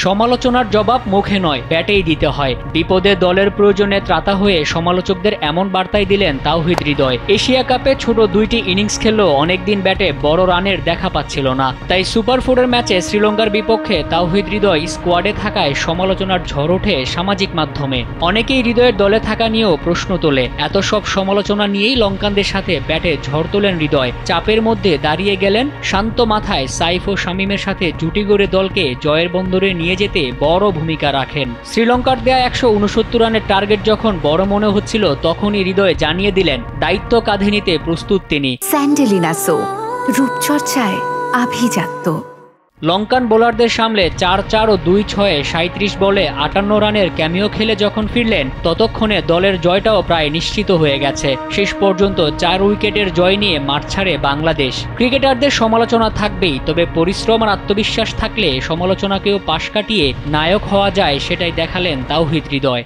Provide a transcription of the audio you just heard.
সমালোচনার জবাব মুখে নয়, ব্যাটেই দিতে হয়। বিপদে দলের প্রয়োজনে ত্রাতা হয়ে সমালোচকদের এমন বার্তাই দিলেন তাওহিদ হৃদয়। এশিয়া কাপে ছোট 2টি ইনিংস খেললেও অনেকদিন ব্যাটে বড় রানের দেখা পাচ্ছিল না। তাই সুপার 4-এর ম্যাচে শ্রীলঙ্কার বিপক্ষে তাওহিদ হৃদয় স্কোয়াডে থাকায় সমালোচনার ঝড় ওঠে সামাজিক মাধ্যমে। অনেকেই হৃদয়ের দলে থাকা নিয়েও প্রশ্ন তোলে। এত সব সমালোচনা নিয়েই লঙ্কানদের সাথে ব্যাটে ঝড় তোলেন হৃদয়। চাপের মধ্যে দাঁড়িয়ে গেলেন শান্ত মাথায়। সাইফ ও শামীমের সাথে জুটি গড়ে দলকে জয়ের বন্দরে নিয়ে যেতে বড় ভূমিকা রাখেন। শ্রীলঙ্কার দেয়া 169 রানের টার্গেট যখন বড় মনে হচ্ছিল, তখনই হৃদয় জানিয়ে দিলেন দায়িত্ব কাঁধে নিতে প্রস্তুত তিনি। স্যান্ডেলিনা সো, রূপচর্চায় আভিজাত্য। লঙ্কান বোলারদের সামলে 4-4 ও 2-6-এ 37 বলে 58 রানের ক্যামিও খেলে যখন ফিরলেন, ততক্ষণে দলের জয়টাও প্রায় নিশ্চিত হয়ে গেছে। শেষ পর্যন্ত 4 উইকেটের জয় নিয়ে মাঠ ছাড়ে বাংলাদেশ। ক্রিকেটারদের সমালোচনা থাকবেই, তবে পরিশ্রম আর আত্মবিশ্বাস থাকলে সমালোচনাকেও পাশ কাটিয়ে নায়ক হওয়া যায়, সেটাই দেখালেন তাওহিদ হৃদয়।